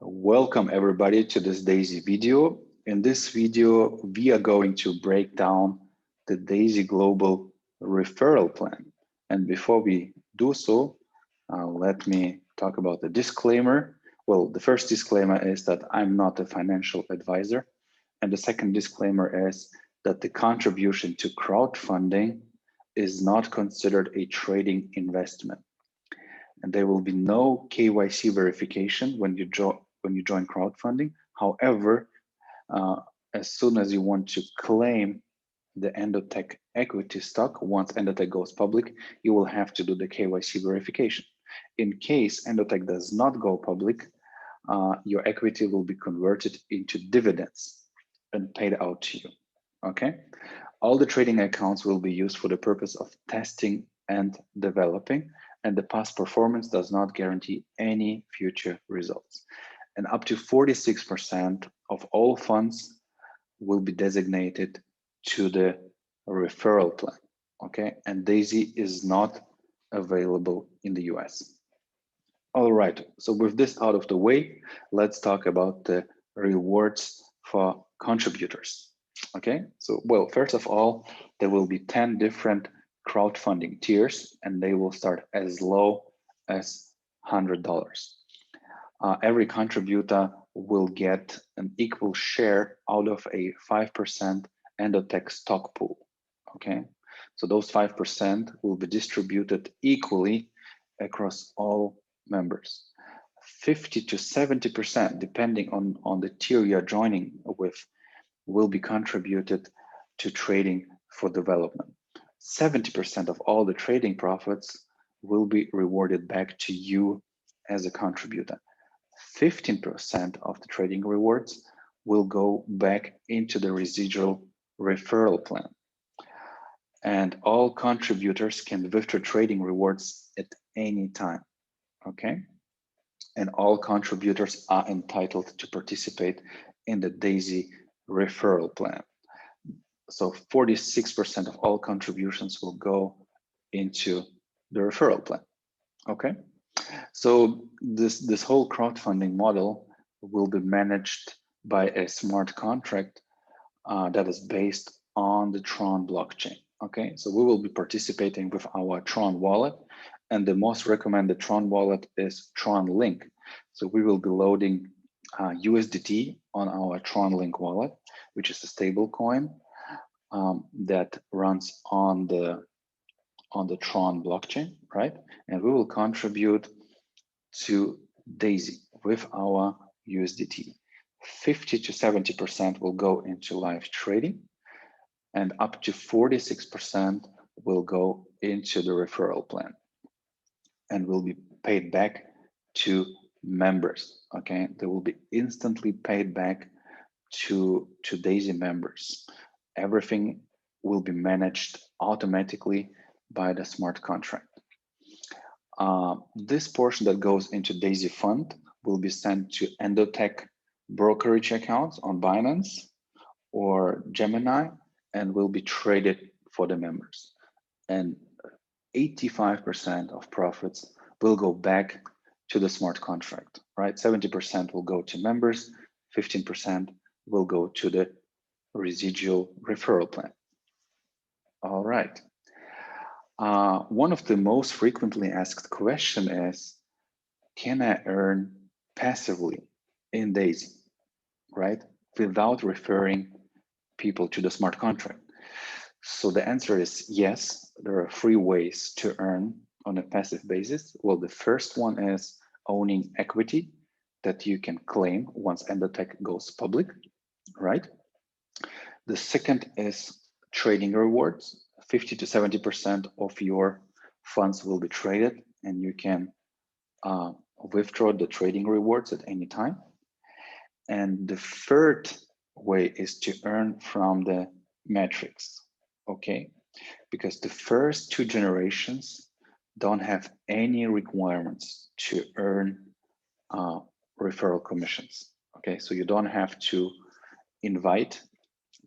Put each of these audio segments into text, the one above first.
Welcome everybody to this DAISY video. In this video, we are going to break down the DAISY Global Referral Plan. And before we do so, let me talk about the disclaimer. Well, the first disclaimer is that I'm not a financial advisor. And the second disclaimer is that the contribution to crowdfunding is not considered a trading investment. And there will be no KYC verification when you join crowdfunding. However, as soon as you want to claim the Endotech equity stock, once Endotech goes public, you will have to do the KYC verification. In case Endotech does not go public, your equity will be converted into dividends and paid out to you. Okay. All the trading accounts will be used for the purpose of testing and developing, and the past performance does not guarantee any future results. And up to 46% of all funds will be designated to the referral plan. Okay. And DAISY is not available in the US. All right. So with this out of the way, let's talk about the rewards for contributors. Okay, so well, first of all, there will be 10 different crowdfunding tiers, and they will start as low as $100. Every contributor will get an equal share out of a 5% Endotech stock pool. Okay, so those 5% will be distributed equally across all members. 50 to 70%, depending on the tier you're joining with, will be contributed to trading for development. 70% of all the trading profits will be rewarded back to you as a contributor. 15% of the trading rewards will go back into the residual referral plan. And all contributors can withdraw trading rewards at any time, okay? And all contributors are entitled to participate in the DAISY referral plan. So 46% of all contributions will go into the referral plan. Okay. So this whole crowdfunding model will be managed by a smart contract that is based on the Tron blockchain. Okay. So we will be participating with our Tron wallet, and the most recommended Tron wallet is Tron Link. So we will be loading USDT on our Tron Link wallet, which is a stable coin that runs on the Tron blockchain, right? And we will contribute to DAISY with our USDT. 50 to 70% will go into live trading, and up to 46% will go into the referral plan and will be paid back to members. Okay, they will be instantly paid back to DAISY members. Everything will be managed automatically by the smart contract. This portion that goes into DAISY fund will be sent to Endotech brokerage accounts on Binance or Gemini and will be traded for the members. And 85% of profits will go back to the smart contract, right? 70% will go to members, 15% will go to the residual referral plan. All right. One of the most frequently asked questions is, can I earn passively in DAISY, right? Without referring people to the smart contract. So the answer is yes, there are 3 ways to earn on a passive basis. Well, the first one is owning equity that you can claim once Endotech goes public, right? The second is trading rewards. 50 to 70% of your funds will be traded and you can withdraw the trading rewards at any time. And the third way is to earn from the metrics, okay? Because the first 2 generations don't have any requirements to earn referral commissions, okay? So you don't have to invite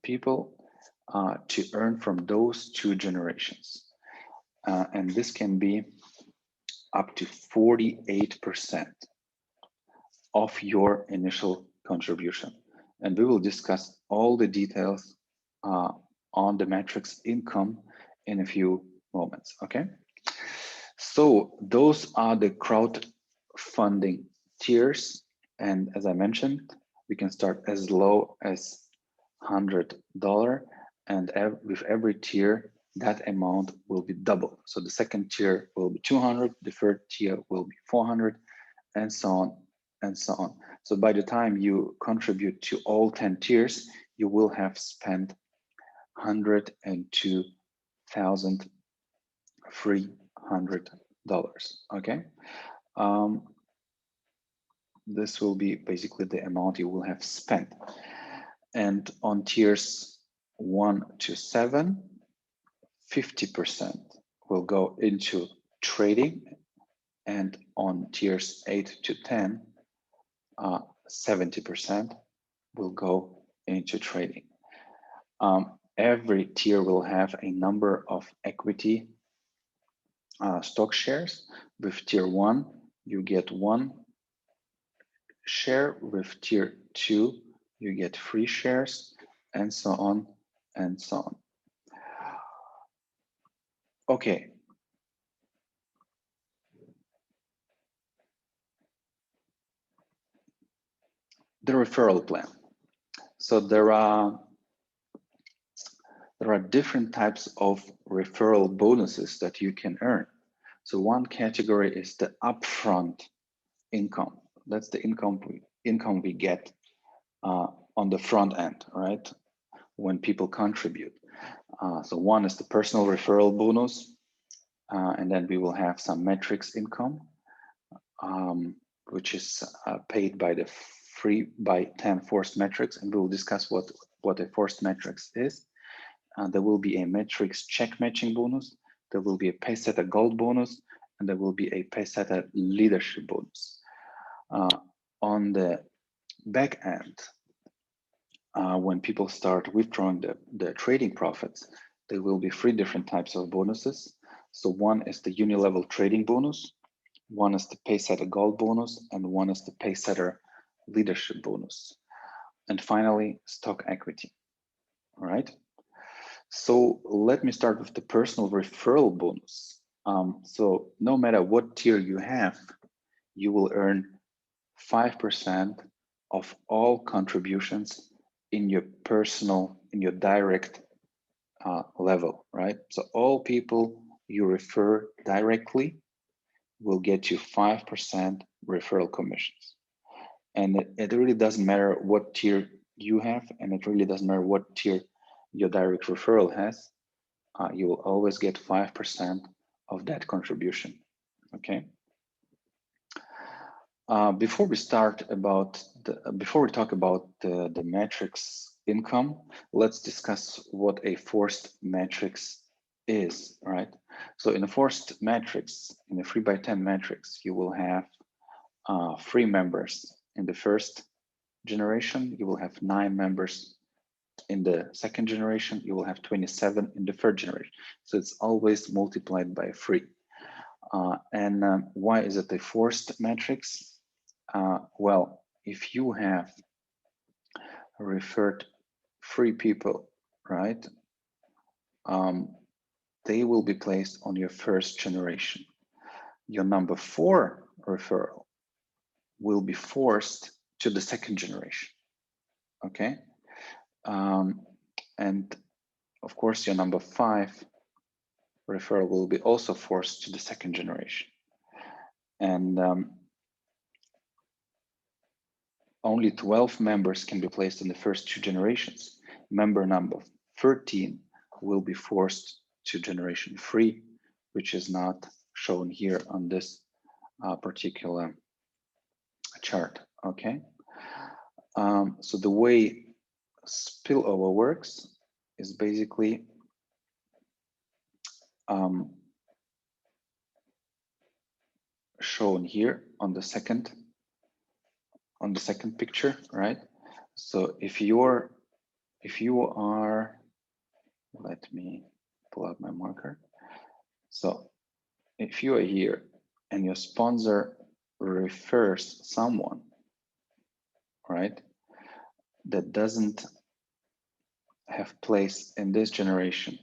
people to earn from those 2 generations. And this can be up to 48%. of your initial contribution. And we will discuss all the details on the matrix income in a few moments, okay? So those are the crowdfunding tiers. And as I mentioned, we can start as low as $100, and with every tier, that amount will be double. So the second tier will be 200, the third tier will be 400, and so on and so on. So by the time you contribute to all 10 tiers, you will have spent $102,300. Okay. This will be basically the amount you will have spent. And on tiers 1 to 7, 50% will go into trading, and on tiers 8 to 10, 70% will go into trading. Every tier will have a number of equity stock shares. With tier 1, you get 1 share. With tier 2, you get 3 shares, and so on and so on. Okay. The referral plan. So there are different types of referral bonuses that you can earn. So one category is the upfront income. That's the income we get on the front end, right? When people contribute. So one is the personal referral bonus, and then we will have some metrics income, which is paid by the 3x10 forced metrics, and we will discuss what a forced metrics is. There will be a metrics check matching bonus. There will be a Paysetter Gold bonus, and there will be a Paysetter Leadership bonus. On the back end, when people start withdrawing the trading profits, there will be 3 different types of bonuses. So one is the unilevel trading bonus, one is the Paysetter Gold bonus, and one is the Paysetter Leadership bonus. And finally, stock equity, all right? So let me start with the personal referral bonus. So no matter what tier you have, you will earn 5% of all contributions in your direct level, right? So all people you refer directly will get you 5% referral commissions. And it really doesn't matter what tier you have, and it really doesn't matter what tier your direct referral has. You will always get 5% of that contribution, okay? Before we talk about the matrix income, let's discuss what a forced matrix is, right? So in a forced matrix, in a 3x10 matrix, you will have 3 members in the first generation, you will have 9 members in the second generation, you will have 27 in the third generation. So it's always multiplied by 3. Why is it a forced matrix? Well, if you have referred 3 people, right, they will be placed on your first generation. Your number 4 referral will be forced to the second generation, okay? And of course, your number 5 referral will be also forced to the second generation. And only 12 members can be placed in the first 2 generations. Member number 13 will be forced to generation 3, which is not shown here on this particular chart, okay? So the way spillover works is basically shown here on the second picture, right? So if you are, let me pull out my marker. So if you are here and your sponsor refers someone, right, that doesn't have place in this generation,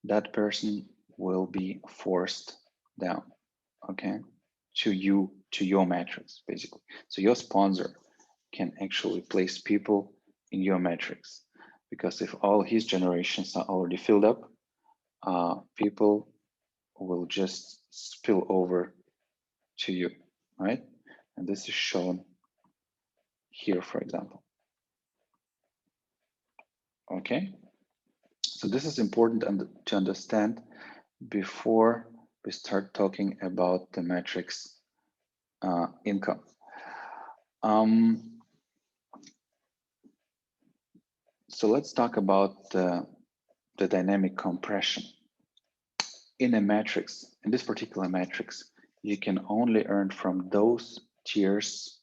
that person will be forced down, okay, to your matrix, basically. So your sponsor can actually place people in your matrix, because if all his generations are already filled up, people will just spill over to you, right? And this is shown here, for example. Okay, so this is important to understand before we start talking about the matrix income. So let's talk about the dynamic compression. In a matrix, in this particular matrix, you can only earn from those tiers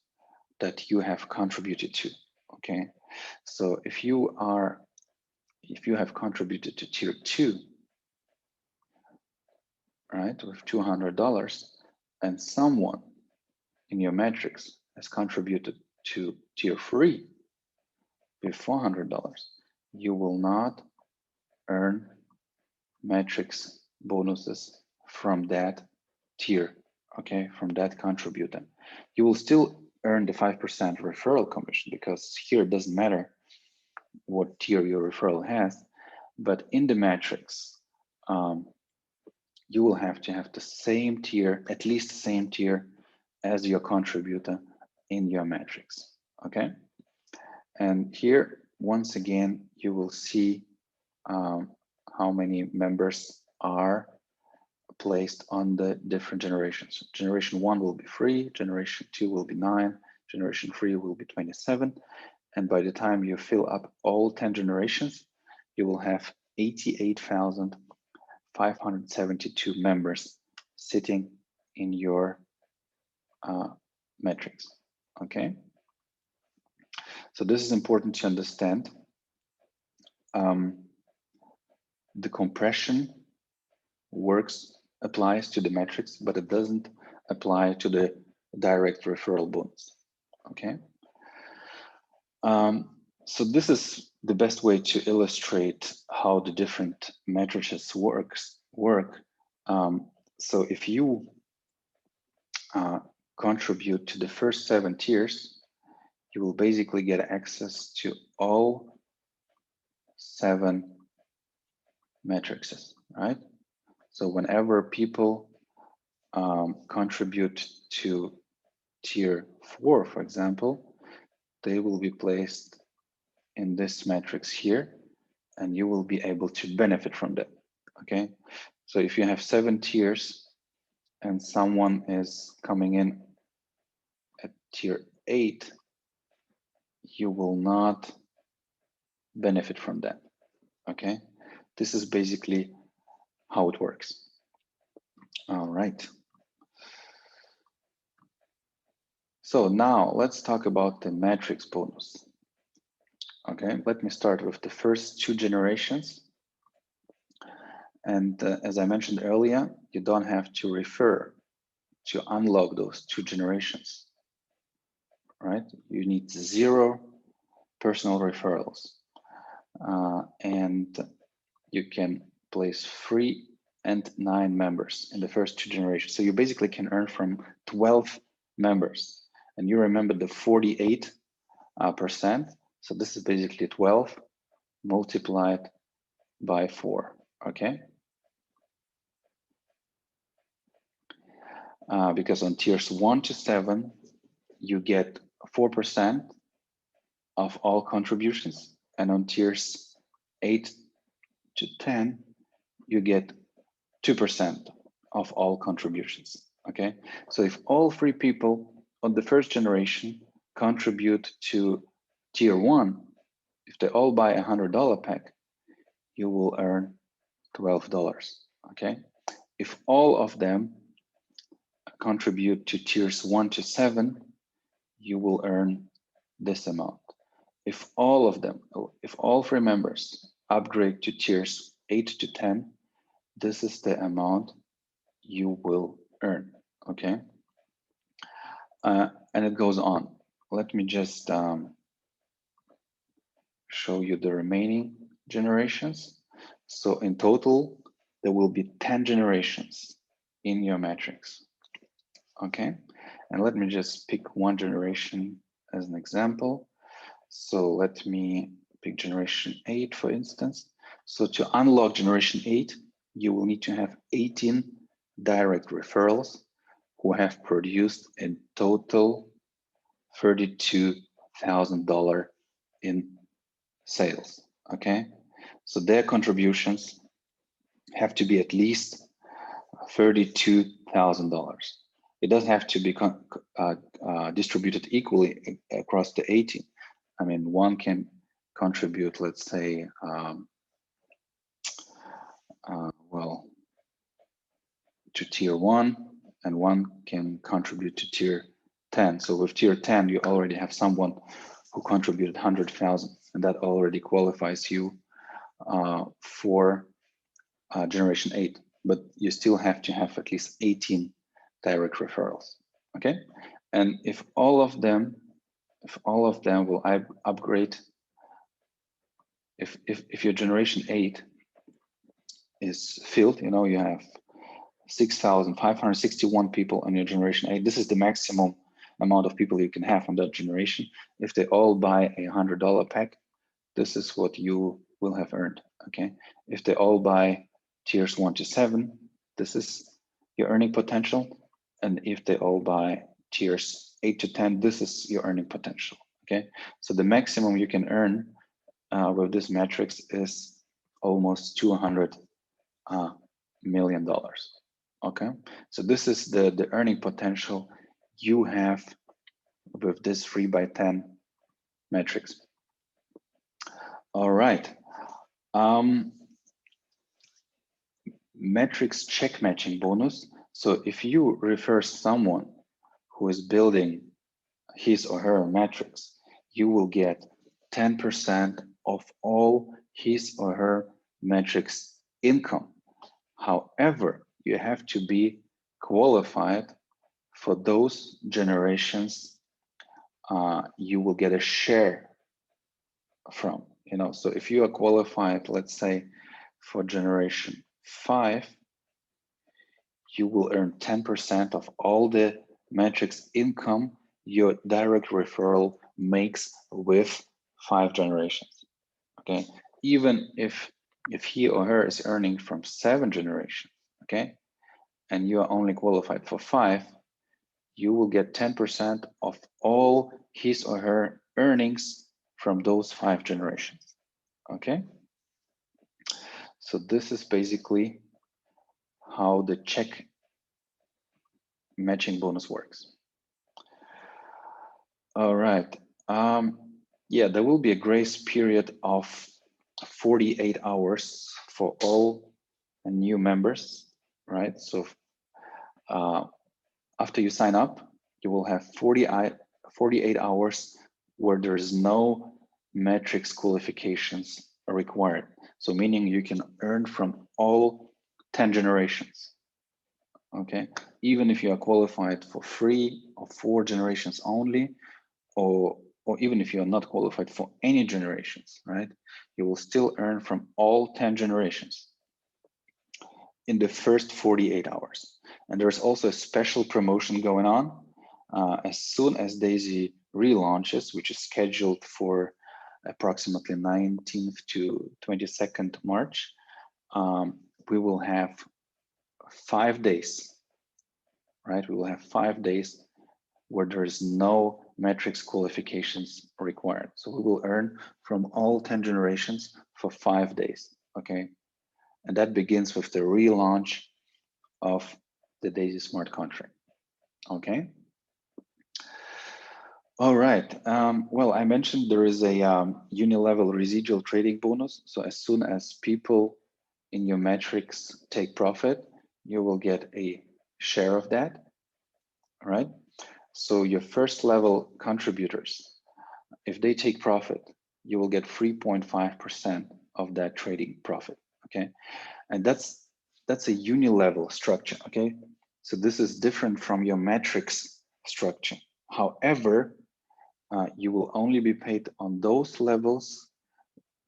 that you have contributed to, okay? So if you have contributed to tier 2, right, with $200, and someone in your matrix has contributed to tier 3 with $400, you will not earn matrix bonuses from that tier, okay, from that contributor. You will still earn the 5% referral commission, because here it doesn't matter what tier your referral has, but in the matrix, you will have to have the same tier, at least the same tier as your contributor in your matrix, okay? And here, once again, you will see how many members are placed on the different generations. Generation 1 will be free, generation 2 will be 9, generation 3 will be 27. And by the time you fill up all 10 generations, you will have 88,572 members sitting in your metrics, okay? So this is important to understand. The compression applies to the metrics, but it doesn't apply to the direct referral bonus, okay? So this is the best way to illustrate how the different matrices work. So if you contribute to the first 7 tiers, you will basically get access to all 7 matrices, right? So whenever people contribute to tier 4, for example, they will be placed in this matrix here, and you will be able to benefit from that, okay? So if you have 7 tiers and someone is coming in at tier 8, you will not benefit from that, okay? This is basically how it works. All right. So now let's talk about the matrix bonus. Okay, let me start with the first 2 generations. And as I mentioned earlier, you don't have to refer to unlock those 2 generations, right? You need 0 personal referrals. And you can place 3 and 9 members in the first 2 generations. So you basically can earn from 12 members. And you remember the 48%. So this is basically 12 multiplied by 4, okay? Because on tiers 1 to 7, you get 4% of all contributions. And on tiers 8 to 10, you get 2% of all contributions, okay? So if all 3 people on the first generation contribute to tier 1, if they all buy a $100 pack, you will earn $12, okay? If all of them contribute to tiers 1 to 7, you will earn this amount. If all of them, if all 3 members upgrade to tiers 8 to 10, this is the amount you will earn, okay? And it goes on. let me just show you the remaining generations. So in total, there will be 10 generations in your matrix. Okay, and let me just pick one generation as an example. So let me pick generation 8, for instance. So to unlock generation 8, you will need to have 18 direct referrals who have produced in total $32,000 in sales. Okay, so their contributions have to be at least $32,000. It doesn't have to be distributed equally across the 18. I mean, one can contribute, let's say, well, to tier 1, and one can contribute to tier 10. So with tier 10, you already have someone who contributed 100,000, and that already qualifies you for generation 8. But you still have to have at least 18 direct referrals. Okay, and if all of them will upgrade, if your generation 8 is filled, you know, you have 6,561 people on your generation 8. This is the maximum amount of people you can have on that generation. If they all buy a $100 pack, this is what you will have earned. Okay, if they all buy tiers 1 to 7, this is your earning potential. And if they all buy tiers 8 to 10, this is your earning potential. Okay, so the maximum you can earn with this matrix is almost $200 million. Okay, so this is the earning potential you have with this 3x10 matrix. All right. Matrix check matching bonus. So if you refer someone who is building his or her matrix, you will get 10% of all his or her matrix income. However, you have to be qualified for those generations you will get a share from. You know, so if you are qualified, let's say for generation 5, you will earn 10% of all the matrix income your direct referral makes with 5 generations. Okay, even if he or her is earning from 7 generations, okay, and you are only qualified for 5, you will get 10% of all his or her earnings from those 5 generations. Okay, so this is basically how the check matching bonus works. All right. Yeah, there will be a grace period of 48 hours for all new members, right? So after you sign up, you will have 48 hours where there is no matrix qualifications required. So meaning you can earn from all 10 generations. Okay, even if you are qualified for 3 or 4 generations only, or even if you are not qualified for any generations, right? You will still earn from all 10 generations in the first 48 hours. And there's also a special promotion going on. As soon as D.AI.SY relaunches, which is scheduled for approximately 19th to 22nd March, we will have 5 days, right? We will have 5 days where there is no matrix qualifications required. So we will earn from all 10 generations for 5 days, okay? And that begins with the relaunch of the D.AI.SY smart contract, okay? All right, well, I mentioned there is a unilevel residual trading bonus. So as soon as people in your matrix take profit, you will get a share of that, all right? So your first level contributors, if they take profit, you will get 3.5% of that trading profit, okay? And that's a unilevel structure, okay? So this is different from your matrix structure. However, you will only be paid on those levels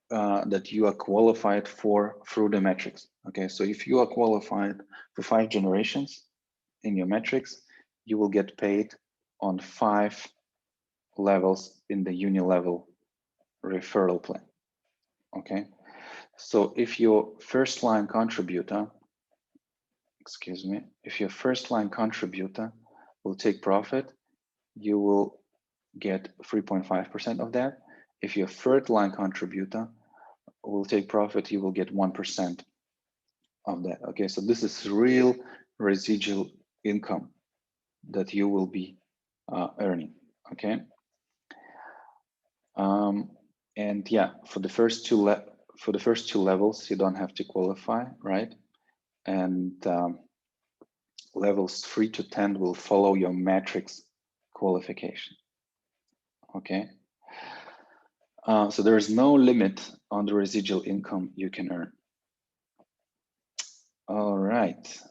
that you are qualified for through the metrics. Okay, so if you are qualified for 5 generations in your metrics, you will get paid on 5 levels in the uni-level referral plan. Okay, so if your first line contributor, if your first line contributor will take profit, you will get 3.5% of that. If your third line contributor will take profit, you will get 1% of that. Okay, so this is real residual income that you will be earning. Okay, and yeah, for the first two levels, you don't have to qualify, right? And levels 3 to 10 will follow your matrix qualification. Okay. So there is no limit on the residual income you can earn. All right.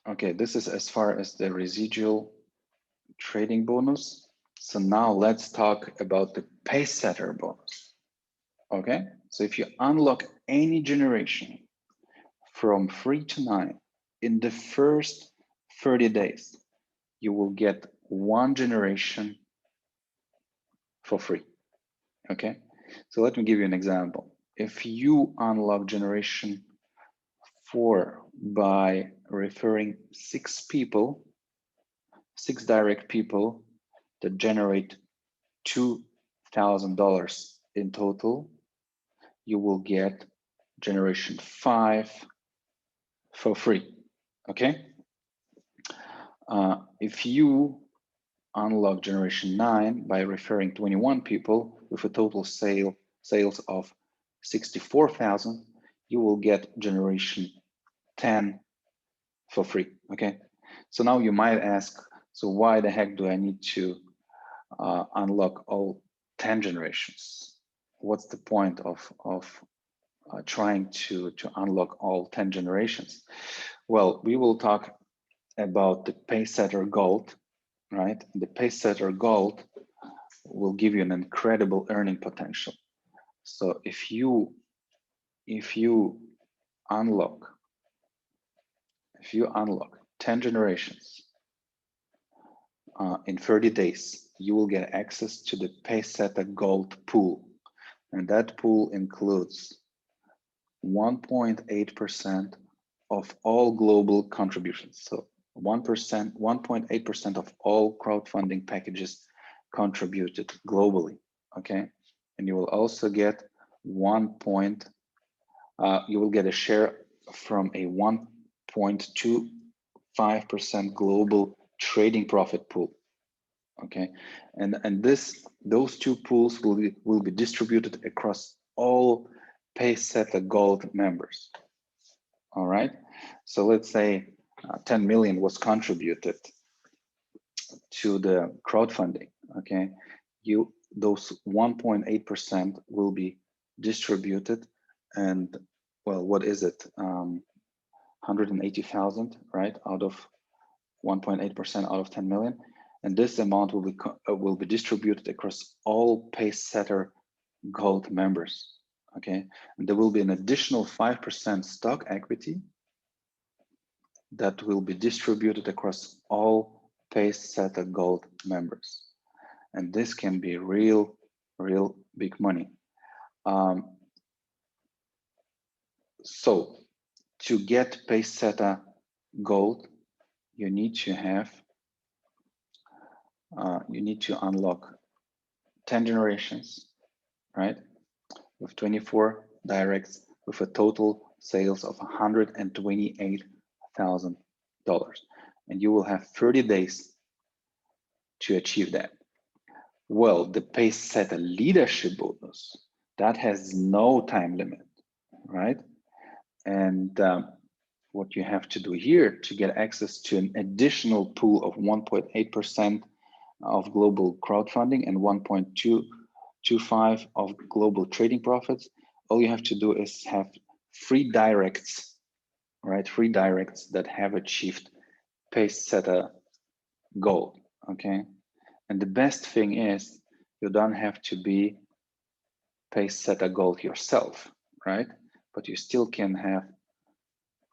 Okay, this is as far as the residual trading bonus. So now let's talk about the pace setter bonus. Okay, so if you unlock any generation from 3 to 9 in the first 30 days, you will get 1 generation for free. Okay, so let me give you an example. If you unlock generation 4 by referring 6 people, 6 direct people that generate $2,000 in total, you will get generation 5 for free. Okay. If you unlock generation 9 by referring 21 people with a total sales of 64,000, you will get generation 10 for free. Okay. So now you might ask, so why the heck do I need to unlock all 10 generations? What's the point of trying to unlock all 10 generations? Well, we will talk about the Pacesetter Gold, right? The Pacesetter Gold will give you an incredible earning potential. So if you unlock 10 generations in 30 days, you will get access to the Pacesetter Gold pool. And that pool includes 1.8% of all global contributions. So 1.8% of all crowdfunding packages contributed globally. Okay, and you will also get you will get a share from a 1.25% global trading profit pool. Okay, and those two pools will be distributed across all Pacesetter Gold members. All right, so let's say 10 million was contributed to the crowdfunding. Okay, those 1.8% will be distributed, and well, what is it? 180,000, right? Out of 1.8% out of 10 million, and this amount will be distributed across all Pacesetter Gold members. Okay, and there will be an additional 5% stock equity that will be distributed across all Pacesetter Gold members, and this can be real big money. So to get Pacesetter Gold, you need to unlock 10 generations, right? With 24 directs with a total sales of $128,000. And you will have 30 days to achieve that. Well, the Pacesetter Leadership Bonus, that has no time limit, right? And what you have to do here to get access to an additional pool of 1.8% of global crowdfunding and 1.225 of global trading profits, all you have to do is have 3 directs, right? 3 directs that have achieved Pacesetter gold, okay? And the best thing is you don't have to be pacesetter gold yourself, right? But you still can have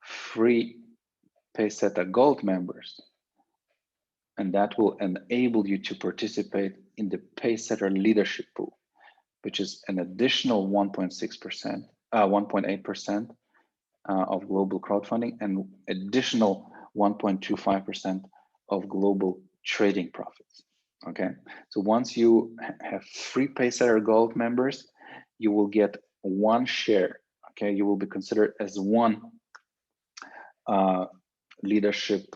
free pacesetter gold members, and that will enable you to participate in the pacesetter leadership pool, which is an additional 1.6%, 1.8% of global crowdfunding and additional 1.25% of global trading profits. Okay, so once you have free pacesetter gold members, you will get one share. Okay, you will be considered as one leadership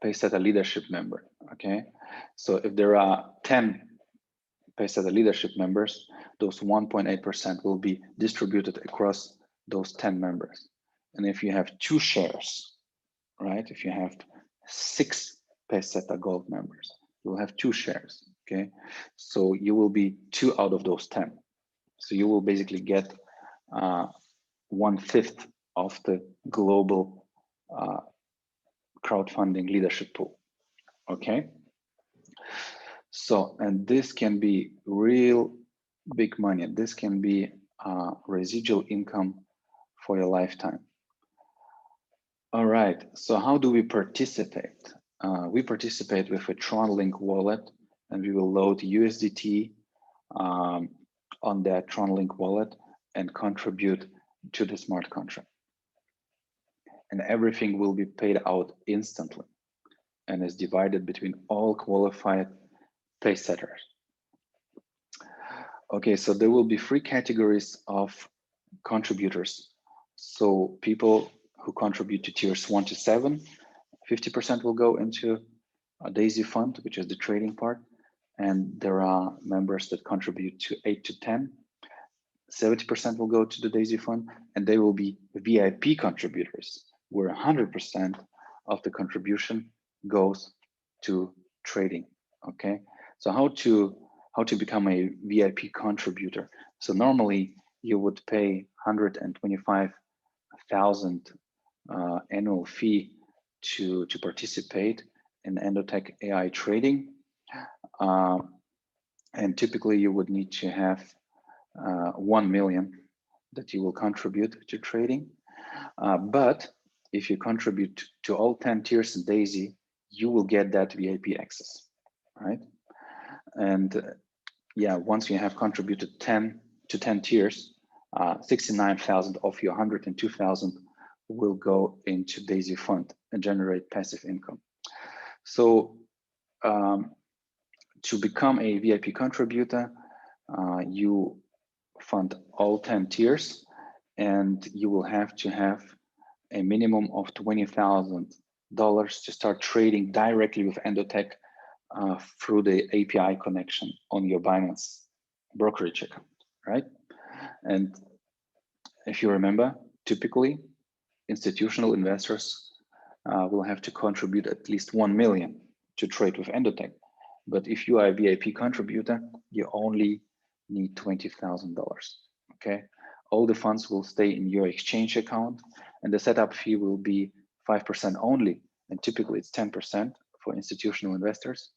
pacesetter leadership member. Okay, so if there are 10 pacesetter leadership members, those 1.8% will be distributed across those 10 members. And if you have 2 shares, right? If you have 6 pacesetter gold members, you will have 2 shares, okay? So you will be 2 out of those 10. So you will basically get 1/5 of the global crowdfunding leadership pool, okay? So, and this can be real big money. This can be residual income for your lifetime. All right, so how do we participate? We participate with a TronLink wallet, and we will load USDT on that TronLink wallet and contribute to the smart contract. And everything will be paid out instantly and is divided between all qualified pacesetters. Okay, so there will be 3 categories of contributors. So people who contribute to tiers 1 to 7, 50% will go into a DAISY fund, which is the trading part. And there are members that contribute to 8 to 10. 70% will go to the DAISY fund, and they will be VIP contributors, where 100% of the contribution goes to trading. Okay, so how to become a VIP contributor? So normally you would pay 125,000 annual fee to participate in Endotech AI trading, and typically you would need to have 1 million that you will contribute to trading. But if you contribute to all 10 tiers in DAISY, you will get that VIP access, right? And yeah, once you have contributed 10 to 10 tiers, 69,000 of your 102,000 will go into DAISY fund and generate passive income. So to become a VIP contributor, you fund all 10 tiers, and you will have to have a minimum of $20,000 to start trading directly with Endotech through the API connection on your Binance brokerage account, right? And if you remember, typically institutional investors will have to contribute at least 1 million to trade with Endotech. But if you are a VIP contributor, you only need $20,000, okay? All the funds will stay in your exchange account, and the setup fee will be 5% only, and typically it's 10% for institutional investors,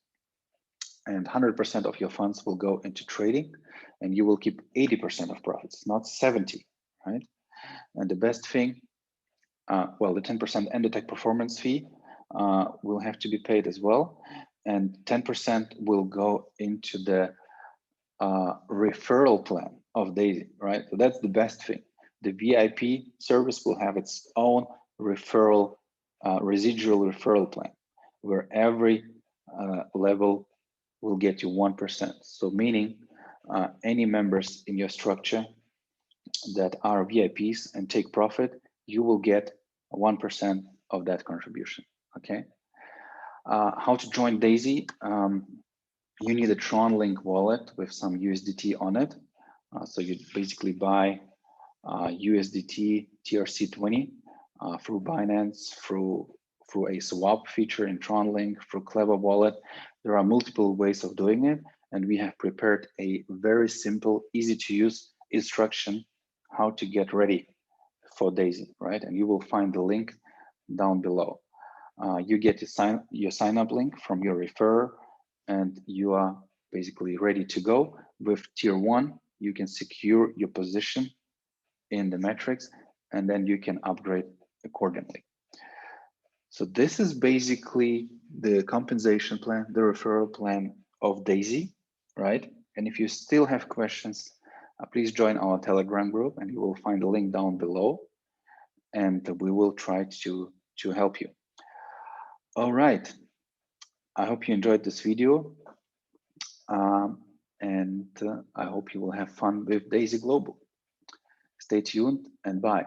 and 100% of your funds will go into trading, and you will keep 80% of profits, not 70, right? And the best thing, well, the 10% Endotech performance fee will have to be paid as well, and 10% will go into the referral plan of DAISY, right? So that's the best thing. The VIP service will have its own referral, residual referral plan, where every level will get you 1%. So meaning any members in your structure that are VIPs and take profit, you will get 1% of that contribution, okay? How to join DAISY? You need a TronLink wallet with some USDT on it. So you basically buy USDT TRC20 through Binance, through a swap feature in TronLink, through Clever Wallet. There are multiple ways of doing it, and we have prepared a very simple, easy to use instruction how to get ready for DAISY, right? And you will find the link down below. You get your sign up link from your referrer, and you are basically ready to go. With tier 1, you can secure your position in the metrics, and then you can upgrade accordingly. So this is basically the compensation plan, the referral plan of D.AI.SY, right? And if you still have questions, please join our Telegram group, and you will find a link down below, and we will try to help you. All right. I hope you enjoyed this video, and I hope you will have fun with D.AI.SY Global. Stay tuned and bye.